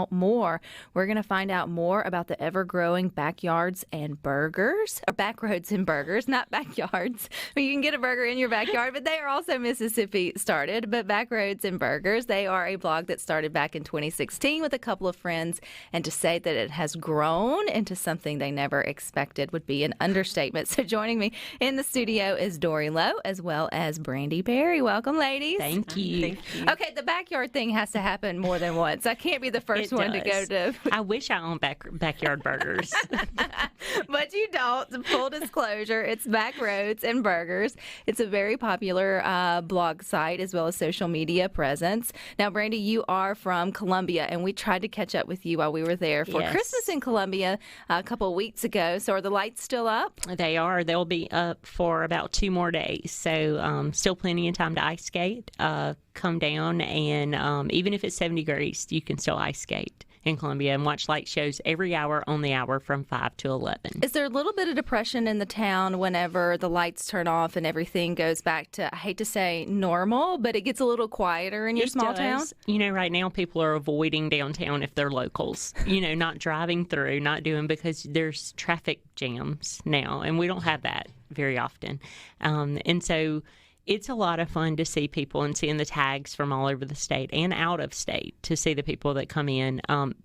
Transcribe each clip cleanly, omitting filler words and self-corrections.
out more. We're going to find out more about the ever-growing Backyards and Burgers, or Backroads and Burgers, not backyards. You can get a burger in your backyard, but they are also Mississippi started. But Backroads and Burgers, they are a blog that started back in 2016 with a couple of friends, and to say that it has grown into something they never expected would be an understatement. So joining me in the studio is Dori Lowe as well as Brandi Berry. Welcome, ladies. Thank you. Thank you. Okay, the backyard thing has to happen more than once. I can't be the first one to go to. I wish I owned backyard burgers. But you don't. Full disclosure, it's Backroads and Burgers. It's a very popular blog site as well as social media presence. Now, Brandi, you are from Columbia, and we tried to catch up with you while we were there for Christmas in Columbia a couple of weeks ago. So are the lights still up? They are. They'll be up for about 2 more days. So still plenty of time to ice skate. Come down, and even if it's 70 degrees, you can still ice skate in Columbia and watch light shows every hour on the hour from 5 to 11. Is there a little bit of depression in the town whenever the lights turn off and everything goes back to, I hate to say normal, but it gets a little quieter in your small town? You know, right now people are avoiding downtown if they're locals, not driving through, not doing, because there's traffic jams now, and we don't have that very often. And so it's a lot of fun to see people and seeing the tags from all over the state and out of state to see the people that come in.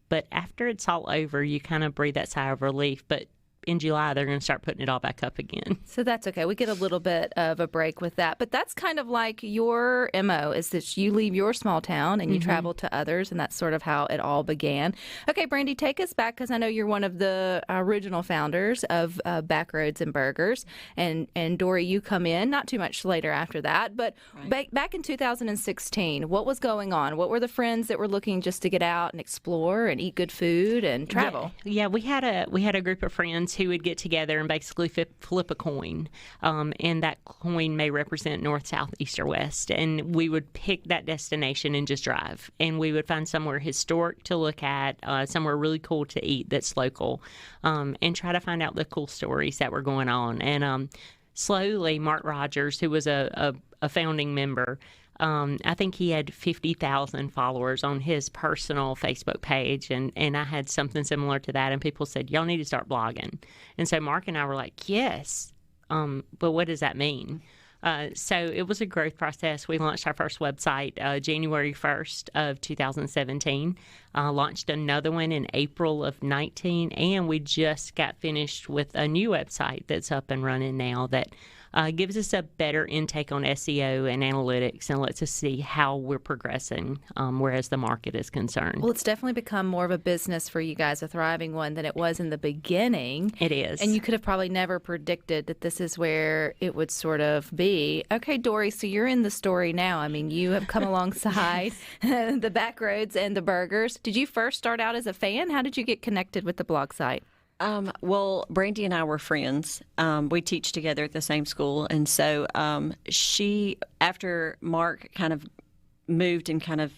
But after it's all over, you kind of breathe that sigh of relief. But in July, they're going to start putting it all back up again. So that's okay. We get a little bit of a break with that. But that's kind of like your MO, is that you leave your small town and you travel to others, and that's sort of how it all began. Okay, Brandi, take us back, because I know you're one of the original founders of Backroads and Burgers. And Dori, you come in not too much later after that. But back in 2016, what was going on? What were the friends that were looking just to get out and explore and eat good food and travel? Yeah, we had a group of friends who would get together and basically flip a coin, and that coin may represent north, south, east, or west, and we would pick that destination and just drive, and we would find somewhere historic to look at, somewhere really cool to eat that's local, and try to find out the cool stories that were going on. And slowly, Mark Rogers, who was a founding member, I think he had 50,000 followers on his personal Facebook page, and I had something similar to that, and people said, y'all need to start blogging. And so Mark and I were like, yes, but what does that mean? So it was a growth process. We launched our first website January 1st of 2017, launched another one in April of 19, and we just got finished with a new website that's up and running now that gives us a better intake on SEO and analytics and lets us see how we're progressing, whereas the market is concerned. Well, it's definitely become more of a business for you guys, a thriving one, than it was in the beginning. It is. And you could have probably never predicted that this is where it would sort of be. Okay, Dori, so you're in the story now. I mean, you have come alongside the Backroads and the Burgers. Did you first start out as a fan? How did you get connected with the blog site? Well, Brandi and I were friends. We teach together at the same school. And so she, after Mark kind of moved and kind of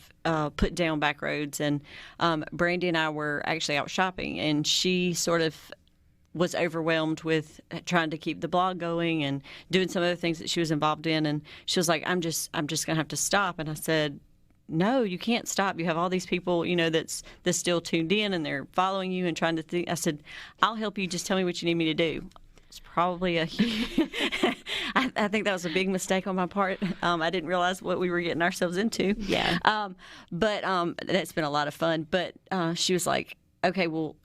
put down Backroads, and Brandi and I were actually out shopping, and she sort of was overwhelmed with trying to keep the blog going and doing some other things that she was involved in. And she was like, I'm just going to have to stop. And I said, no, you can't stop. You have all these people, that's still tuned in, and they're following you and trying to think. I said, I'll help you. Just tell me what you need me to do. It's probably I think that was a big mistake on my part. I didn't realize what we were getting ourselves into. Yeah. But that's been a lot of fun. But she was like, okay, well,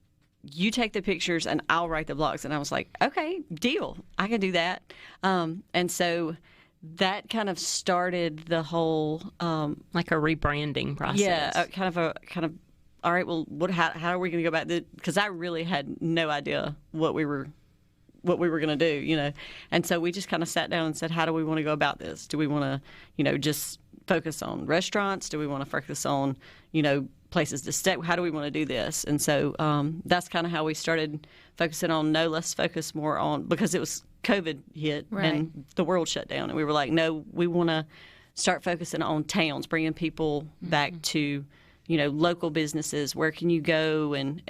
you take the pictures and I'll write the blogs. And I was like, okay, deal. I can do that. And so that kind of started the whole like a rebranding process. Yeah, kind of. All right, well, how are we going to go about this? Because I really had no idea what we were going to do, And so we just kind of sat down and said, how do we want to go about this? Do we want to, just focus on restaurants? Do we want to focus on, places to stay? How do we want to do this? And so that's kind of how we started focusing on let's focus more on, because it was COVID hit and the world shut down. And we were like, no, we want to start focusing on towns, bringing people back to, local businesses. Where can you go and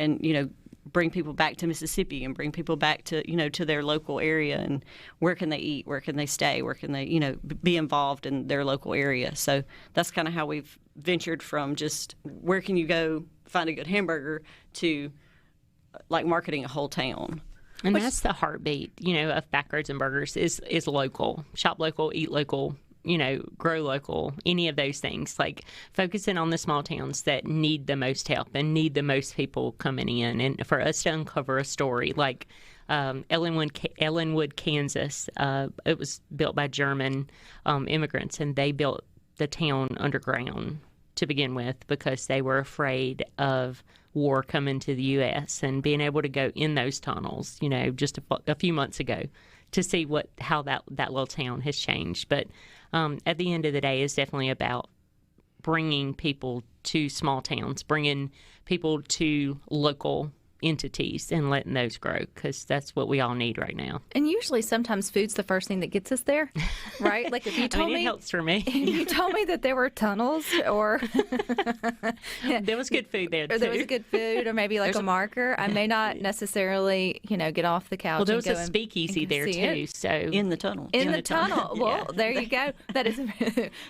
bring people back to Mississippi and bring people back to, to their local area, and where can they eat, where can they stay, where can they, be involved in their local area. So that's kind of how we've ventured from just where can you go find a good hamburger to like marketing a whole town. And that's the heartbeat, of Backroads and Burgers is local. Shop local, eat local, grow local, any of those things. Like focusing on the small towns that need the most help and need the most people coming in. And for us to uncover a story like Ellenwood, Kansas, it was built by German immigrants, and they built the town underground to begin with because they were afraid of war coming to the U.S. and being able to go in those tunnels, just a few months ago to see how that little town has changed. But at the end of the day, it's definitely about bringing people to small towns, bringing people to local entities and letting those grow, because that's what we all need right now. And usually sometimes food's the first thing that gets us there, right? Like if you told it helps for me. You told me that there were tunnels or there was good food there too. Or there was a good food or maybe like a marker. I may not necessarily, get off the couch. Well, there was and a speakeasy there too. It. So in the tunnel. In the tunnel. Well, there you go. That is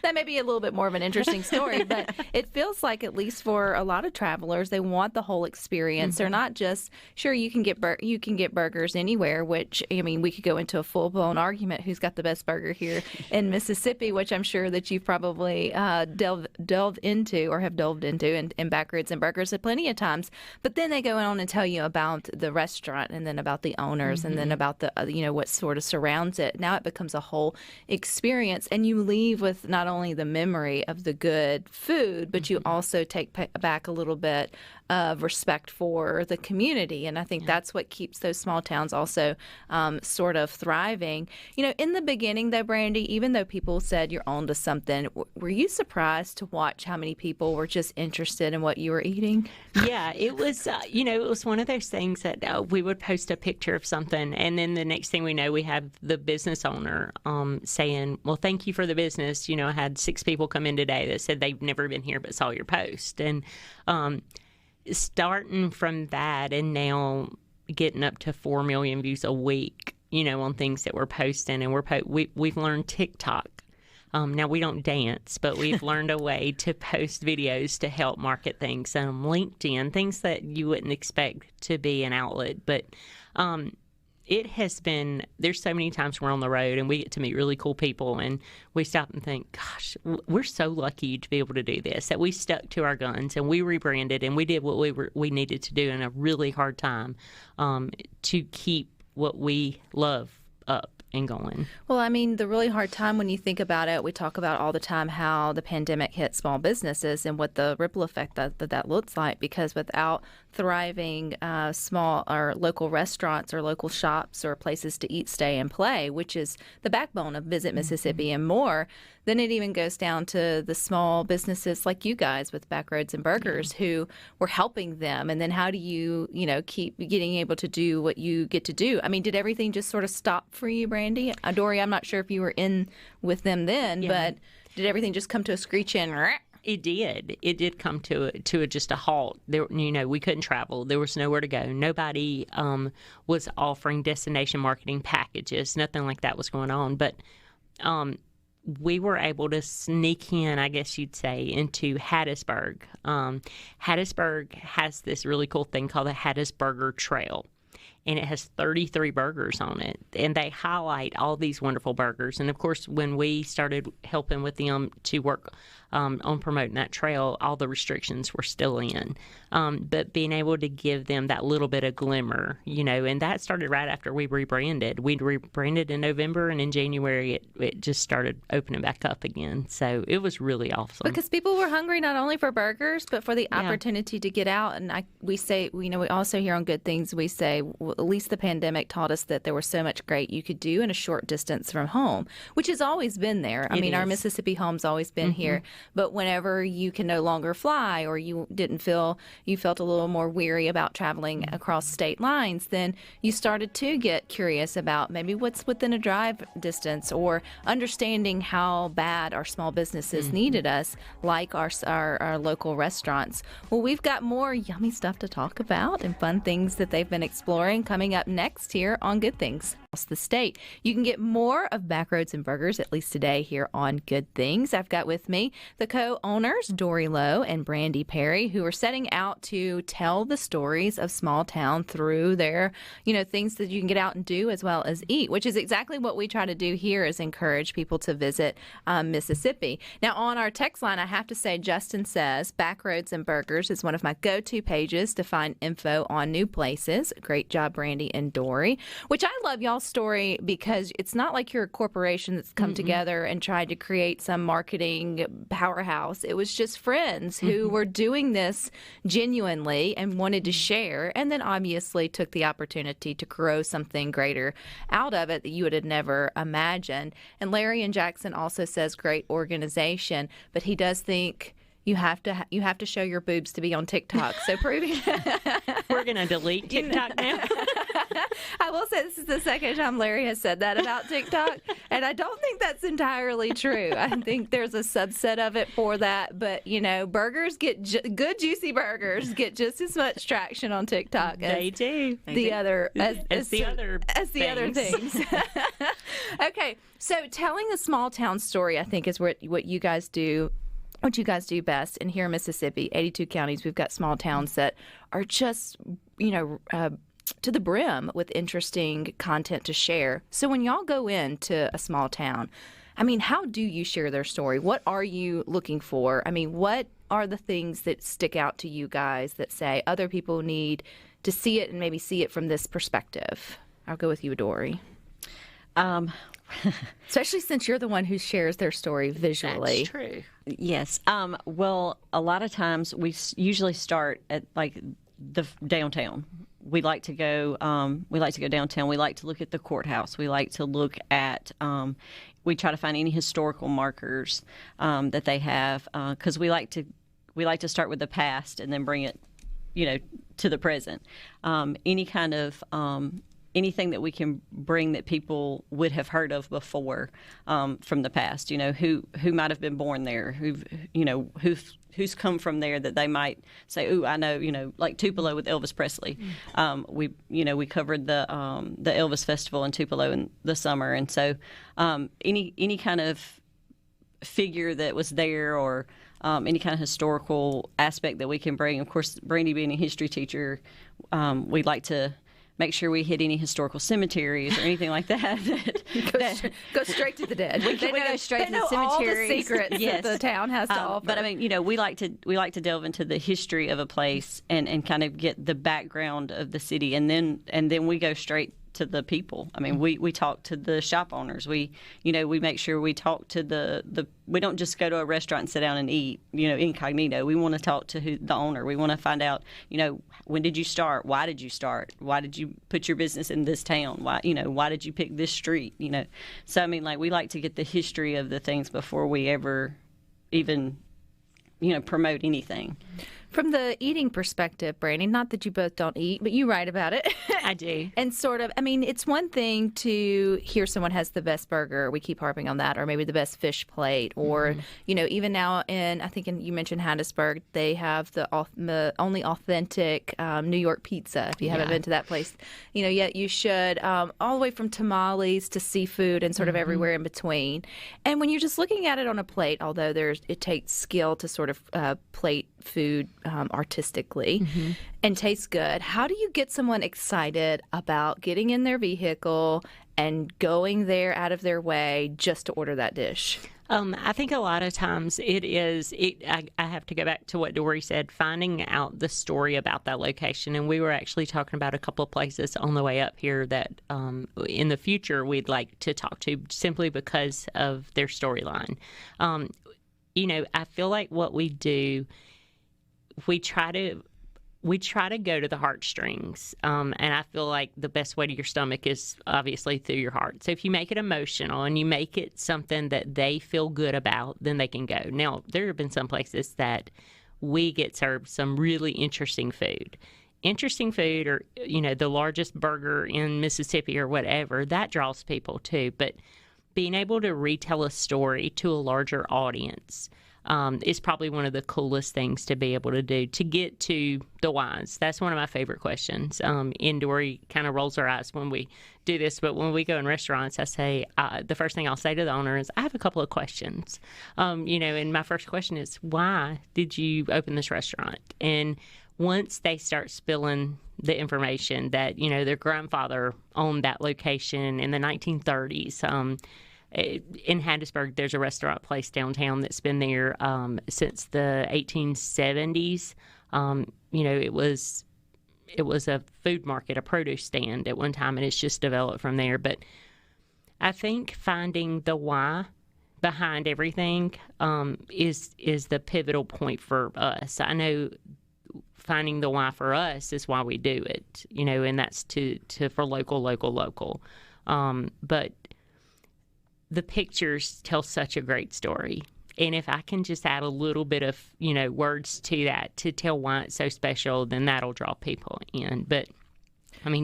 that may be a little bit more of an interesting story, but it feels like at least for a lot of travelers, they want the whole experience. They're not just sure you can get burgers anywhere, which we could go into a full-blown argument who's got the best burger here in Mississippi, which I'm sure that you've probably delved into or have delved into in Backroads and Burgers plenty of times. But then they go on and tell you about the restaurant and then about the owners and then about the what sort of surrounds it. Now it becomes a whole experience, and you leave with not only the memory of the good food, but you also take back a little bit of respect for the community. And I think that's what keeps those small towns also sort of thriving. In the beginning, though, Brandi, even though people said you're on to something, were you surprised to watch how many people were just interested in what you were eating? Yeah, it was, it was one of those things that we would post a picture of something, and then the next thing we know, we have the business owner saying, well, thank you for the business. I had 6 people come in today that said they've never been here but saw your post. And starting from that and now getting up to 4 million views a week, on things that we're posting, and we've learned TikTok. Now we don't dance, but we've learned a way to post videos to help market things. LinkedIn, things that you wouldn't expect to be an outlet, but it has been, there's so many times we're on the road and we get to meet really cool people and we stop and think, gosh, we're so lucky to be able to do this, that we stuck to our guns and we rebranded and we did what we needed to do in a really hard time to keep what we love up and going. Well, the really hard time, when you think about it, we talk about all the time how the pandemic hit small businesses and what the ripple effect that looks like, because without thriving small or local restaurants or local shops or places to eat, stay, and play, which is the backbone of Visit Mississippi and more, then it even goes down to the small businesses like you guys with Backroads and Burgers who were helping them. And then how do you, keep getting able to do what you get to do? Did everything just sort of stop for you, Brandi? Dori, I'm not sure if you were in with them then, but did everything just come to a screeching? It did. It did come to just a halt. There, we couldn't travel. There was nowhere to go. Nobody was offering destination marketing packages. Nothing like that was going on. But we were able to sneak in, I guess you'd say, into Hattiesburg. Hattiesburg has this really cool thing called the Hattiesburger Trail. And it has 33 burgers on it. And they highlight all these wonderful burgers. And, of course, when we started helping with them to work on promoting that trail, all the restrictions were still in. But being able to give them that little bit of glimmer, and that started right after we rebranded. We rebranded in November, and in January it just started opening back up again. So it was really awesome. Because people were hungry not only for burgers, but for the opportunity to get out. And we say, we also hear on Good Things, we say, well, at least the pandemic taught us that there was so much great you could do in a short distance from home, which has always been there. Our Mississippi home's always been here. But whenever you can no longer fly, or you felt a little more weary about traveling across state lines, then you started to get curious about maybe what's within a drive distance, or understanding how bad our small businesses needed us, like our local restaurants. Well, we've got more yummy stuff to talk about and fun things that they've been exploring coming up next here on Good Things. the state. You can get more of Backroads and Burgers, at least today, here on Good Things. I've got with me the co-owners, Dori Lowe and Brandi Perry, who are setting out to tell the stories of small town through their, things that you can get out and do as well as eat, which is exactly what we try to do here, is encourage people to visit Mississippi. Now, on our text line, I have to say, Justin says, Backroads and Burgers is one of my go-to pages to find info on new places. Great job, Brandi and Dori. Which I love y'all's story because it's not like you're a corporation that's come together and tried to create some marketing powerhouse. It was just friends who were doing this genuinely and wanted to share, and then obviously took the opportunity to grow something greater out of it that you would have never imagined. And Larry and Jackson also says great organization, but he does think you have to show your boobs to be on TikTok. So proving we're going to delete TikTok now. I will say this is the second time Larry has said that about TikTok, and I don't think that's entirely true. I think there's a subset of it for that, but burgers get good juicy burgers get just as much traction on TikTok as they do. The other things. Okay, so telling a small town story, I think, is what you guys do. What you guys do best. And here in Mississippi, 82 counties, we've got small towns that are just, to the brim with interesting content to share. So when y'all go into a small town, how do you share their story? What are you looking for? What are the things that stick out to you guys that say other people need to see it and maybe see it from this perspective? I'll go with you, Dori. Especially since you're the one who shares their story visually. That's true. Yes. Well, a lot of times we usually start at the downtown. We like to go downtown. We like to look at the courthouse. We like to look at. We try to find any historical markers that they have, because we like to start with the past and then bring it, to the present. Any kind of anything that we can bring that people would have heard of before from the past, who might have been born there, who's come from there that they might say, "Ooh, I know," like Tupelo with Elvis Presley. We covered the Elvis Festival in Tupelo in the summer, and so any kind of figure that was there, or any kind of historical aspect that we can bring. Of course, Brandi being a history teacher, we'd like to make sure we hit any historical cemeteries or anything like that. Go straight to the dead. We go straight to the cemetery. All the secrets that the town has to offer. But we like to delve into the history of a place and kind of get the background of the city, and then we go straight to the people. We talk to the shop owners. We make sure we talk to the we don't just go to a restaurant and sit down and eat, incognito. We want to talk to the owner. We want to find out, when did you start? Why did you start? Why did you put your business in this town? Why did you pick this street? So we like to get the history of the things before we ever even promote anything. From the eating perspective, Brandi, not that you both don't eat, but you write about it. I do. And sort of, it's one thing to hear someone has the best burger. We keep harping on that, or maybe the best fish plate, or, even now you mentioned Hattiesburg, they have the only authentic New York pizza. If you haven't been to that place, yet you should, all the way from tamales to seafood and sort of everywhere in between. And when you're just looking at it on a plate, although it takes skill to sort of plate food artistically and tastes good, how do you get someone excited about getting in their vehicle and going there out of their way just to order that dish? I think a lot of times I have to go back to what Dori said, finding out the story about that location. And we were actually talking about a couple of places on the way up here that in the future we'd like to talk to, simply because of their storyline. I feel like what we do, we try to go to the heartstrings, and I feel like the best way to your stomach is obviously through your heart. So if you make it emotional and you make it something that they feel good about, then they can go. Now, there have been some places that we get served some really interesting food, or the largest burger in Mississippi or whatever, that draws people too. But being able to retell a story to a larger audience, is probably one of the coolest things to be able to do, to get to the whys. That's one of my favorite questions. And Dori kind of rolls her eyes when we do this, but when we go in restaurants, I say, the first thing I'll say to the owner is, I have a couple of questions. And my first question is, why did you open this restaurant? And once they start spilling the information that, their grandfather owned that location in the 1930s, in Hattiesburg, there's a restaurant place downtown that's been there since the 1870s. It was a food market, a produce stand at one time, and it's just developed from there. But I think finding the why behind everything is the pivotal point for us. I know finding the why for us is why we do it, and that's for local. But the pictures tell such a great story. And if I can just add a little bit of, words to that to tell why it's so special, then that'll draw people in. But,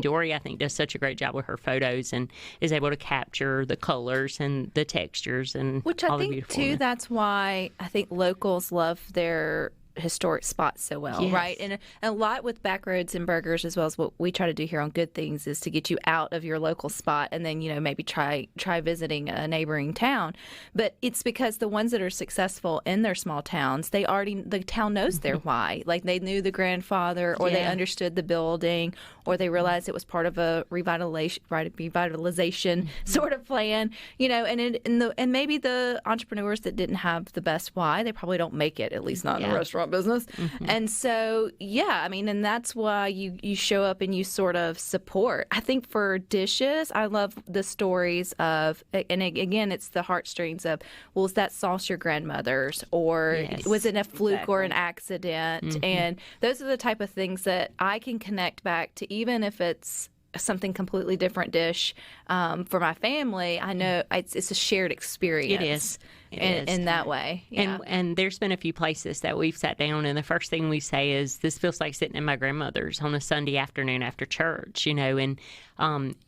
Dori, I think, does such a great job with her photos and is able to capture the colors and the textures and Which all I the think, beautiful. too, that's why I think locals love their historic spots so well, Yes. right? And a lot with Backroads and Burgers, as well as what we try to do here on Good Things, is to get you out of your local spot and then, maybe try visiting a neighboring town. But it's because the ones that are successful in their small towns, the town knows their why. Like they knew the grandfather, or they understood the building, or they realized it was part of a revitalization sort of plan, and maybe the entrepreneurs that didn't have the best why, they probably don't make it, at least not in the restaurant business. And so, and that's why you show up and you sort of support. I think for dishes, I love the stories of, and again, it's the heartstrings of, well, is that sauce your grandmother's, or was it a fluke or an accident? And those are the type of things that I can connect back to, even if it's something completely different dish for my family. I know it's a shared experience. It is. In that way. Yeah. And there's been a few places that we've sat down, and the first thing we say is, this feels like sitting in my grandmother's on a Sunday afternoon after church, and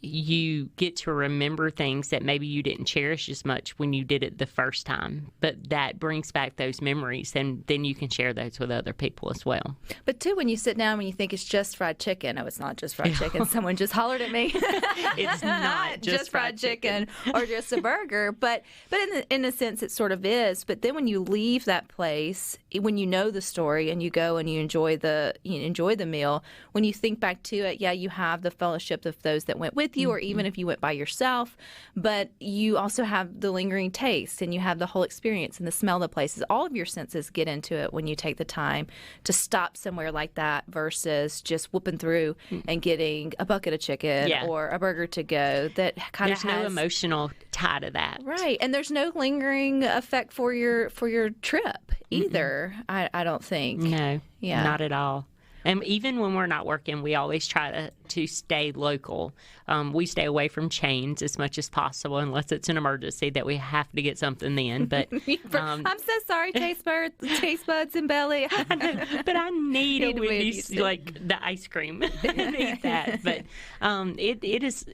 you get to remember things that maybe you didn't cherish as much when you did it the first time. But that brings back those memories, and then you can share those with other people as well. But, too, when you sit down, when you think it's just fried chicken, it's not just fried chicken. Someone just hollered at me. It's not just fried chicken or just a burger. But in a sense, it sort of is. But then when you leave that place, when you know the story and you go and you enjoy the meal, when you think back to it, you have the fellowship of those that went with you, or even if you went by yourself. But you also have the lingering taste, and you have the whole experience and the smell of the places. All of your senses get into it when you take the time to stop somewhere like that versus just whooping through and getting a bucket of chicken or a burger to go. That kind of There's no emotional tie to that, right? And there's no lingering effect for your trip either. I don't think. No, not at all. And even when we're not working, we always try to stay local. We stay away from chains as much as possible, unless it's an emergency that we have to get something then. But I'm so sorry, taste buds and belly. But I need a Wendy's, like the ice cream. I need that. But it is.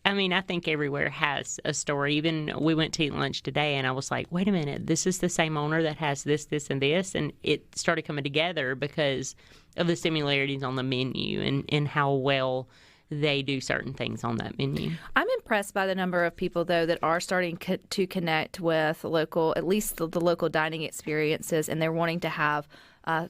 I think everywhere has a story. Even we went to eat lunch today, and I was like, wait a minute, this is the same owner that has this, this, and this. And it started coming together because of the similarities on the menu and how well they do certain things on that menu. I'm impressed by the number of people, though, that are starting to connect with local, at least the local dining experiences, and they're wanting to have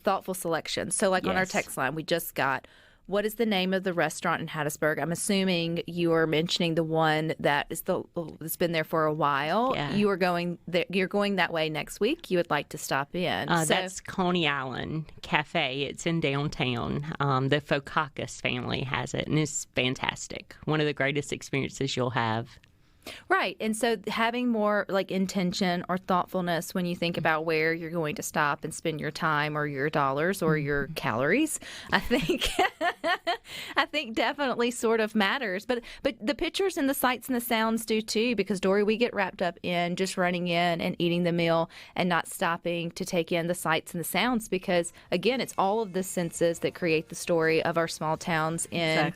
thoughtful selections. So like on our text line, we just got, what is the name of the restaurant in Hattiesburg? I'm assuming you are mentioning the one that is that's been there for a while. Yeah. You're going that way next week. You would like to stop in. That's Coney Island Cafe. It's in downtown. The Fokakis family has it, and it's fantastic. One of the greatest experiences you'll have. Right. And so having more like intention or thoughtfulness when you think about where you're going to stop and spend your time or your dollars or your calories, I think definitely sort of matters. But the pictures and the sights and the sounds do too, because Dori, we get wrapped up in just running in and eating the meal and not stopping to take in the sights and the sounds, because again, it's all of the senses that create the story of our small towns in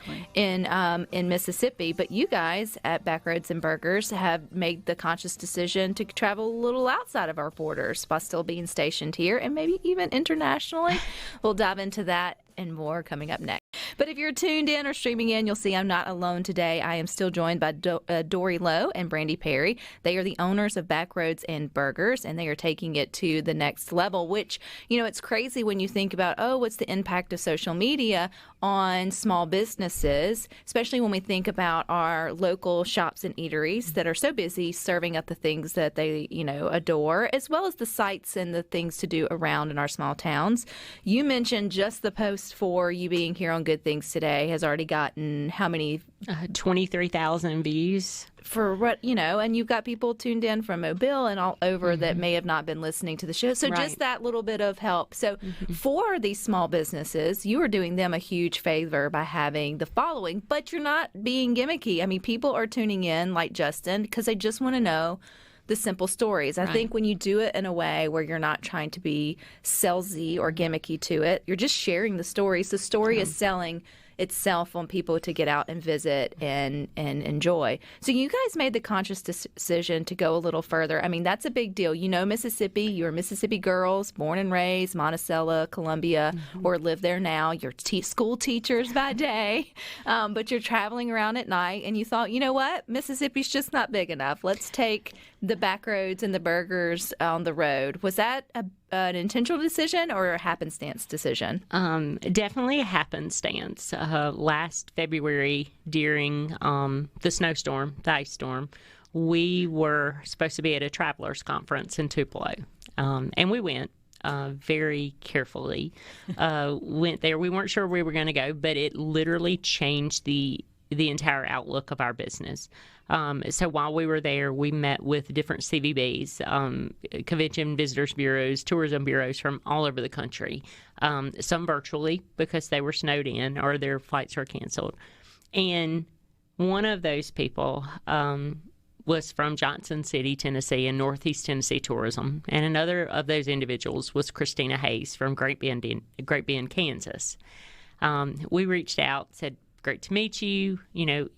Mississippi. But you guys at Backroads and Burgers Burgers have made the conscious decision to travel a little outside of our borders while still being stationed here and maybe even internationally. We'll dive into that and more coming up next. But if you're tuned in or streaming in, you'll see I'm not alone today. I am still joined by Dori Lowe and Brandi Perry. They are the owners of Backroads and Burgers, and they are taking it to the next level, which, it's crazy when you think about, what's the impact of social media on small businesses, especially when we think about our local shops and eateries that are so busy serving up the things that they, adore, as well as the sights and the things to do around in our small towns. You mentioned just the post for you being here on Good Things Today has already gotten how many? 23,000 views. For what, and you've got people tuned in from Mobile and all over that may have not been listening to the show. So just that little bit of help. So for these small businesses, you are doing them a huge favor by having the following, but you're not being gimmicky. I mean, people are tuning in like Justin because they just want to know the simple stories. I think when you do it in a way where you're not trying to be salesy or gimmicky to it, you're just sharing the stories. The story is selling itself on people to get out and visit and enjoy. So you guys made the conscious decision to go a little further. I mean, that's a big deal. Mississippi, you're Mississippi girls, born and raised, Monticello, Columbia, or live there now. You're school teachers by day, but you're traveling around at night, and you thought, you know what? Mississippi's just not big enough. Let's take the Backroads and the Burgers on the road. Was that an intentional decision or a happenstance decision? Definitely a happenstance. Last February, during the ice storm, we were supposed to be at a travelers conference in Tupelo, and we went. Very carefully went there. We weren't sure we were going to go, but it literally changed the entire outlook of our business. So while we were there, we met with different CVBs, convention visitors bureaus, tourism bureaus from all over the country, some virtually because they were snowed in or their flights were canceled. And one of those people was from Johnson City, Tennessee, and Northeast Tennessee Tourism. And another of those individuals was Christina Hayes from Great Bend, Kansas. We reached out, said, great to meet you.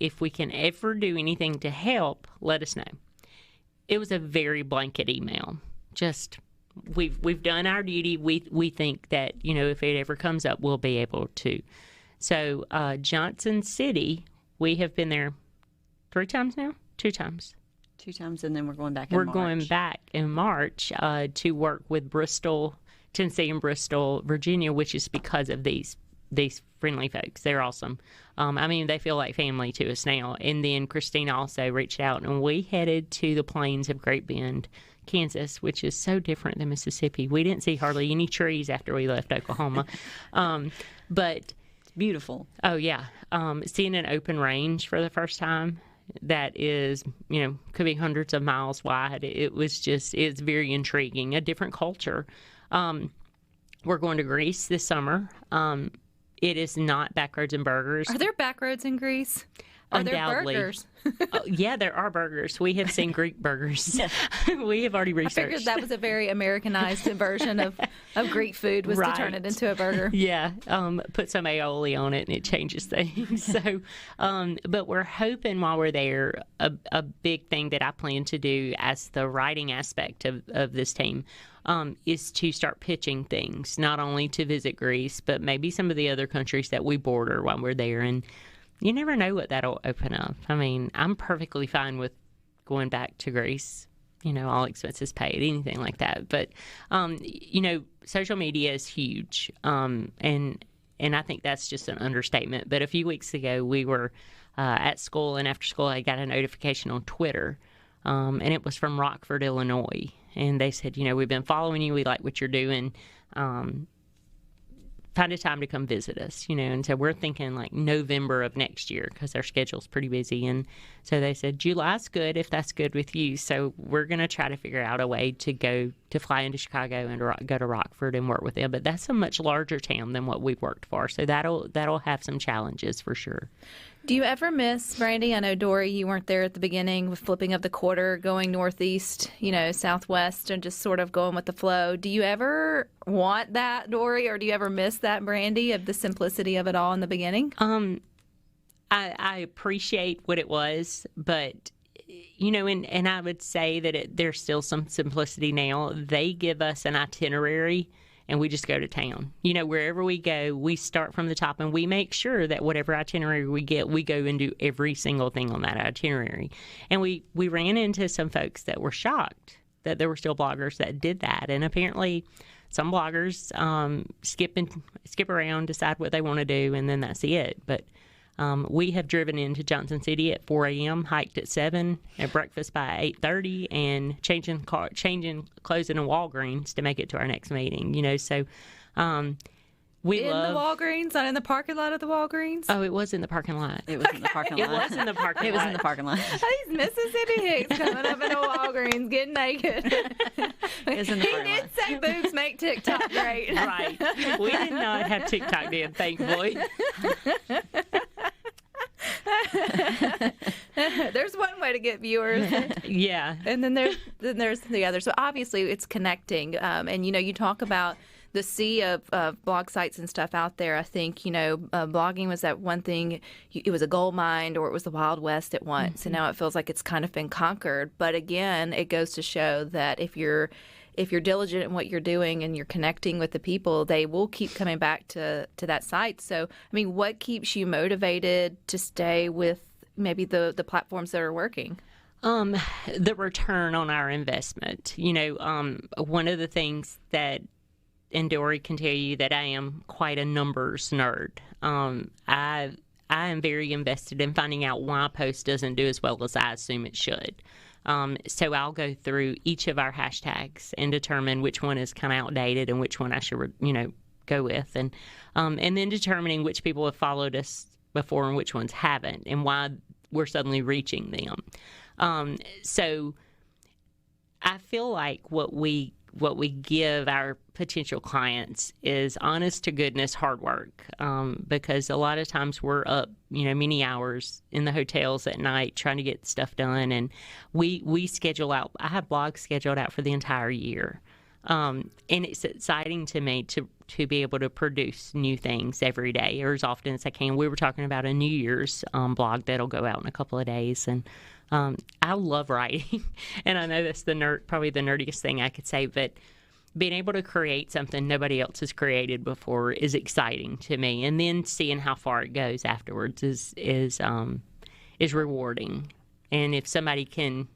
If we can ever do anything to help, let us know. It was a very blanket email. Just, we've done our duty. We think that, if it ever comes up, we'll be able to. So Johnson City, we have been there 3 times now? 2 times. 2 times, and then we're going back in March. We're going back in March to work with Bristol, Tennessee and Bristol, Virginia, which is because of these friendly folks. They're awesome. They feel like family to us now. And then Christina also reached out, and we headed to the plains of Great Bend, Kansas, which is so different than Mississippi. We didn't see hardly any trees after we left Oklahoma. But it's beautiful. Oh, yeah. Seeing an open range for the first time that is, could be hundreds of miles wide. It's very intriguing, a different culture. We're going to Greece this summer. It is not Backroads and Burgers. Are there Backroads in Greece? Are there burgers? Yeah, there are burgers. We have seen Greek burgers. We have already researched. I figured that was a very Americanized version of Greek food was to turn it into a burger. Yeah, put some aioli on it and it changes things. So, but we're hoping while we're there, a big thing that I plan to do as the writing aspect of this team is to start pitching things, not only to visit Greece, but maybe some of the other countries that we border while we're there. And you never know what that'll open up. I'm perfectly fine with going back to Greece, all expenses paid, anything like that. But, social media is huge. And I think that's just an understatement. But a few weeks ago, we were at school, and after school, I got a notification on Twitter. And it was from Rockford, Illinois. And they said, we've been following you. We like what you're doing. Find a time to come visit us, and so we're thinking like November of next year because our schedule's pretty busy. And so they said, July's good if that's good with you. So we're going to try to figure out a way to fly into Chicago and go to Rockford and work with them. But that's a much larger town than what we've worked for. So that'll have some challenges for sure. Do you ever miss, Brandi? I know, Dori, you weren't there at the beginning with flipping of the quarter, going northeast, southwest, and just sort of going with the flow. Do you ever want that, Dori, or do you ever miss that, Brandi, of the simplicity of it all in the beginning? I appreciate what it was, but and I would say that there's still some simplicity now. They give us an itinerary, and we just go to town. Wherever we go, we start from the top, and we make sure that whatever itinerary we get, we go and do every single thing on that itinerary. And we ran into some folks that were shocked that there were still bloggers that did that. And apparently some bloggers skip around, decide what they want to do, and then that's it. But we have driven into Johnson City at 4 a.m., hiked at 7, had breakfast by 8:30, and changing clothes in a Walgreens to make it to our next meeting. So we in love the Walgreens, not in the parking lot of the Walgreens. Oh, it was in the parking lot. It was in the parking lot. It was in the parking lot. It was in the parking lot. These Mississippi Hicks coming up in a Walgreens getting naked. It was in the He parking did lot. say boobs make TikTok great. Right. We did not have TikTok then, thankfully. There's one way to get viewers. Yeah. And then there's the other. So obviously it's connecting. And you talk about the sea of blog sites and stuff out there. I think blogging was that one thing. It was a gold mine, or it was the Wild West at once, and now it feels like it's kind of been conquered. But again, it goes to show that if you're diligent in what you're doing and you're connecting with the people, they will keep coming back to that site. So, I mean, what keeps you motivated to stay with maybe the platforms that are working? The return on our investment. One of the things that, and Dori can tell you that I am quite a numbers nerd. I am very invested in finding out why a post doesn't do as well as I assume it should. So I'll go through each of our hashtags and determine which one is kind of outdated and which one I should, go with, and then determining which people have followed us before and which ones haven't, and why we're suddenly reaching them. So I feel like what we give our potential clients is honest to goodness hard work, because a lot of times we're up, many hours in the hotels at night trying to get stuff done, and we schedule out. I have blogs scheduled out for the entire year, and it's exciting to me to be able to produce new things every day, or as often as I can. We were talking about a New Year's blog that'll go out in a couple of days, and I love writing, and I know that's probably the nerdiest thing I could say, but being able to create something nobody else has created before is exciting to me, and then seeing how far it goes afterwards is rewarding. And if somebody can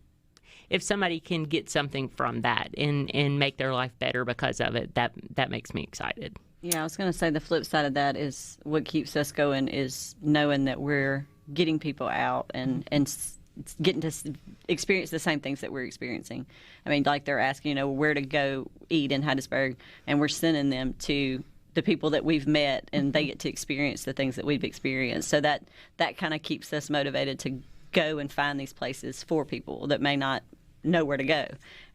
get something from that and make their life better because of it, that makes me excited. Yeah, I was going to say the flip side of that is what keeps us going is knowing that we're getting people out and getting to experience the same things that we're experiencing. I mean, like they're asking, where to go eat in Hattiesburg, and we're sending them to the people that we've met, and they get to experience the things that we've experienced. So that kind of keeps us motivated to go and find these places for people that may not know where to go.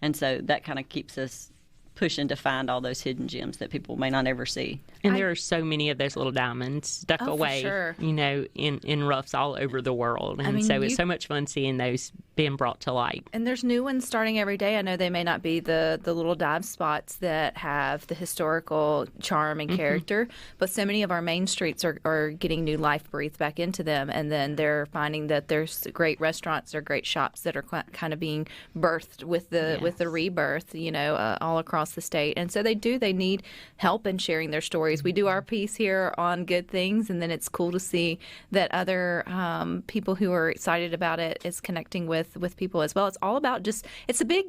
And so that kind of keeps us pushing to find all those hidden gems that people may not ever see. And there are so many of those little diamonds stuck away, sure. In roughs all over the world. And so it's so much fun seeing those being brought to light. And there's new ones starting every day. I know they may not be the little dive spots that have the historical charm and character, but so many of our main streets are getting new life breathed back into them. And then they're finding that there's great restaurants or great shops that are kind of being birthed with the rebirth, all across the state. And so they need help in sharing their stories. We do our piece here on good things, and then it's cool to see that other people who are excited about it is connecting with people as well. It's all about it's a big,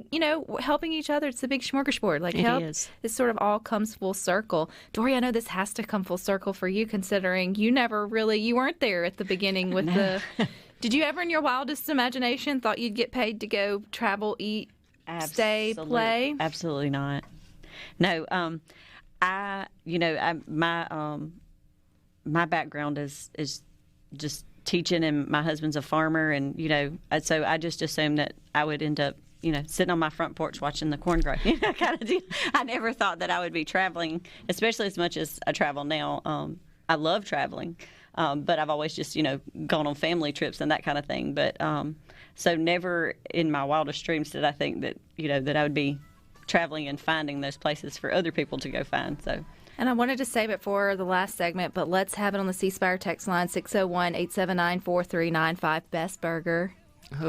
helping each other. It's a big smorgasbord. Like help. It sort of all comes full circle. Dori, I know this has to come full circle for you, considering you weren't there at the beginning with the. Did you ever in your wildest imagination thought you'd get paid to go travel, eat, stay, play? Absolutely not. No, my background is just teaching, and my husband's a farmer, and so I just assumed that I would end up sitting on my front porch watching the corn grow, kind of deal. I never thought that I would be traveling, especially as much as I travel now. I love traveling, but I've always just gone on family trips and that kind of thing. But so never in my wildest dreams did I think that that I would be traveling and finding those places for other people to go find. So. And I wanted to save it for the last segment, but let's have it on the C Spire text line, 601-879-4395. Best burger.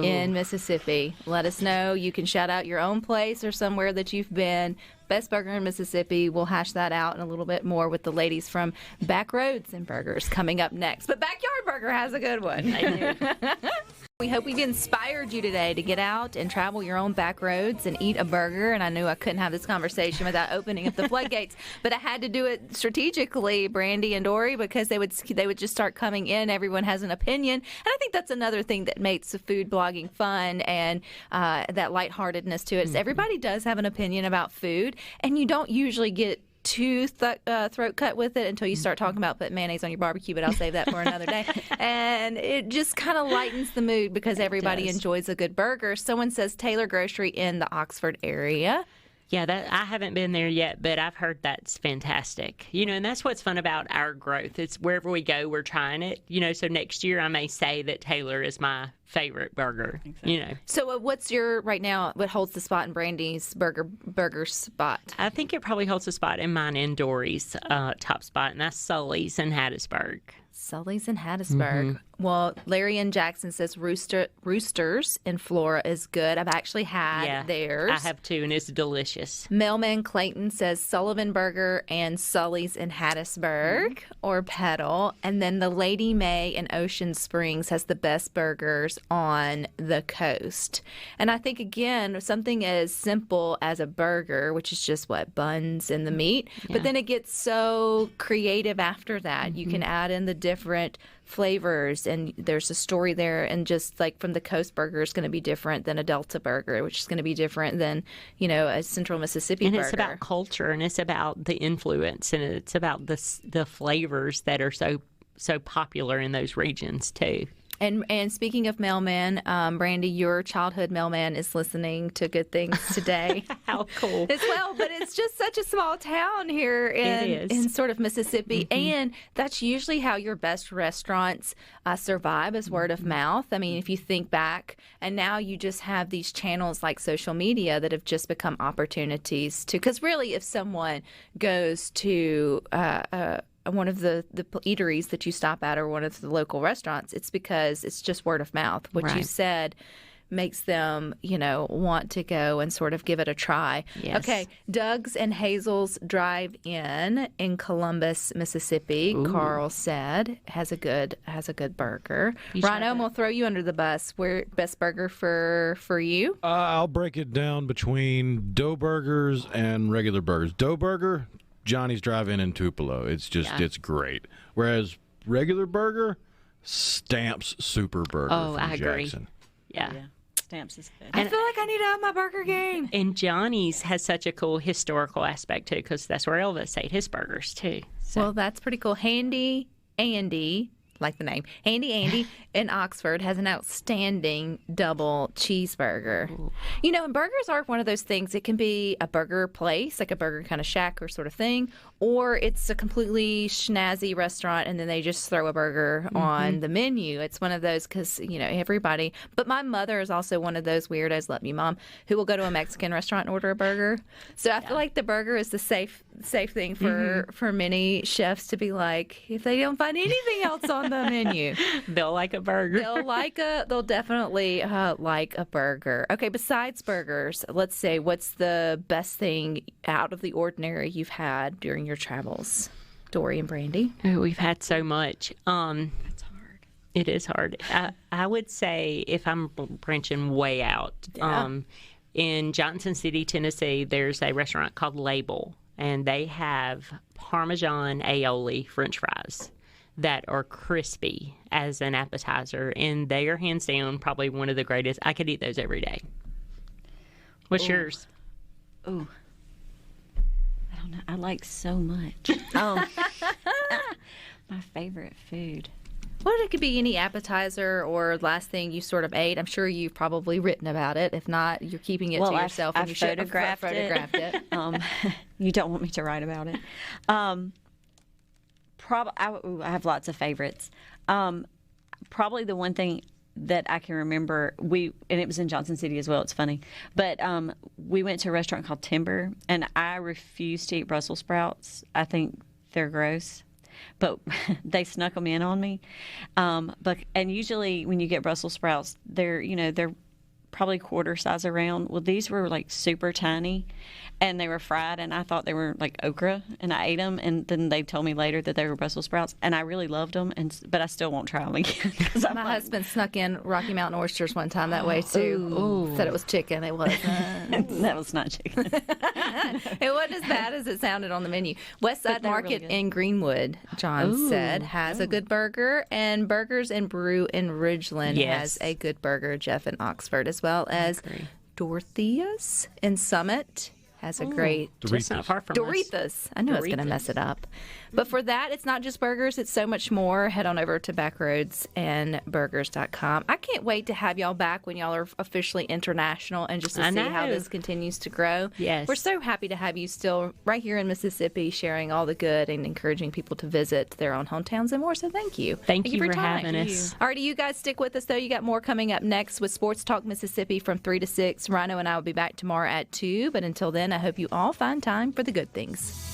in Mississippi. Let us know. You can shout out your own place or somewhere that you've been. Best burger in Mississippi. We'll hash that out in a little bit more with the ladies from Backroads and Burgers coming up next. But Backyard Burger has a good one. We hope we've inspired you today to get out and travel your own back roads and eat a burger. And I knew I couldn't have this conversation without opening up the floodgates, but I had to do it strategically, Brandi and Dori, because they would just start coming in. Everyone has an opinion, and I think that's another thing that makes the food blogging fun and that lightheartedness to it. Is everybody does have an opinion about food, and you don't usually get too throat cut with it until you start talking about putting mayonnaise on your barbecue, but I'll save that for another day. And it just kind of lightens the mood because everybody enjoys a good burger. Someone says Taylor Grocery in the Oxford area. Yeah, I haven't been there yet, but I've heard that's fantastic. And that's what's fun about our growth. It's wherever we go, we're trying it. So next year I may say that Taylor is my favorite burger. Exactly. So what's what holds the spot in Brandi's burger spot? I think it probably holds a spot in mine and Dori's top spot, and that's Sully's in Hattiesburg. Sully's in Hattiesburg. Well, Larry and Jackson says Roosters in Flora is good. I've actually had theirs. I have too, and it's delicious. Mailman Clayton says Sullivan Burger and Sully's in Hattiesburg or Petal. And then the Lady May in Ocean Springs has the best burgers on the coast. And I think, again, something as simple as a burger, which is just buns and the meat, but then it gets so creative after that. You can add in the different flavors, and there's a story there, and just like from the coast burger is going to be different than a Delta burger, which is going to be different than a Central Mississippi burger. And it's about culture, and it's about the influence, and it's about the flavors that are so popular in those regions too. And speaking of mailman, Brandi, your childhood mailman is listening to Good Things today. How cool. As well, but it's just such a small town here in sort of Mississippi. And that's usually how your best restaurants survive, is word of mouth. I mean, if you think back, and now you just have these channels like social media that have just become opportunities to, because really if someone goes to one of the eateries that you stop at or one of the local restaurants, it's because it's just word of mouth. What you said makes them, want to go and sort of give it a try. Yes. Okay, Doug's and Hazel's Drive-In in Columbus, Mississippi, Carl said, has a good burger. Rhino, I'm going to throw you under the bus. Best burger for you? I'll break it down between dough burgers and regular burgers. Dough burger, Johnny's Drive-In in Tupelo. It's just, it's great. Whereas regular burger, Stamps Super Burger from I agree. Jackson. Yeah. Stamps is good. I feel like I need to have my burger game. And Johnny's has such a cool historical aspect too, because that's where Elvis ate his burgers too. So. Well, that's pretty cool. Handy Andy, like the name, Handy Andy in Oxford has an outstanding double cheeseburger. Ooh. And burgers are one of those things. It can be a burger place, like a burger kind of shack or sort of thing, or it's a completely schnazzy restaurant and then they just throw a burger on the menu. It's one of those because, everybody. But my mother is also one of those weirdos, love you, Mom, who will go to a Mexican restaurant and order a burger. So I feel like the burger is the safe thing for many chefs to be like, if they don't find anything else on the menu, they'll like a burger. They'll definitely like a burger. Okay, besides burgers, let's say, what's the best thing out of the ordinary you've had during your travels? Dori and Brandi. Oh, we've had so much. It's hard. It is hard. I would say, if I'm branching way out, in Johnson City, Tennessee, there's a restaurant called Label, and they have Parmesan aioli French fries that are crispy as an appetizer, and they are hands down probably one of the greatest. I could eat those every day. What's yours? Ooh. I don't know. I like so much. My favorite food. Well, it could be any appetizer or last thing you sort of ate. I'm sure you've probably written about it. If not, you're keeping it to yourself. I photographed it. You don't want me to write about it. I have lots of favorites. Probably the one thing that I can remember, and it was in Johnson City as well, it's funny, but we went to a restaurant called Timber, and I refuse to eat Brussels sprouts. I think they're gross. but they snuck them in on me. And usually when you get Brussels sprouts, they're probably quarter size around. Well, these were like super tiny, and they were fried, and I thought they were like okra, and I ate them, and then they told me later that they were Brussels sprouts, and I really loved them, but I still won't try them again. My husband snuck in Rocky Mountain oysters one time that way too. Ooh. Said it was chicken. It wasn't. That was not chicken. It wasn't as bad as it sounded on the menu. Westside Market really in Greenwood, John said, has a good burger, and Burgers and Brew in Ridgeland has a good burger. Jeff in Oxford, as well as Dorothea's in Summit, has a great just not far from Doritos. I knew I was going to mess it up. But for that, it's not just burgers, it's so much more. Head on over to backroadsandburgers.com. I can't wait to have y'all back when y'all are officially international and just to see how this continues to grow. Yes. We're so happy to have you still right here in Mississippi sharing all the good and encouraging people to visit their own hometowns and more. So thank you. Thank you for having us. All right, you guys stick with us, though. You got more coming up next with Sports Talk Mississippi from 3 to 6. Rhino and I will be back tomorrow at 2. But until then, I hope you all find time for the good things.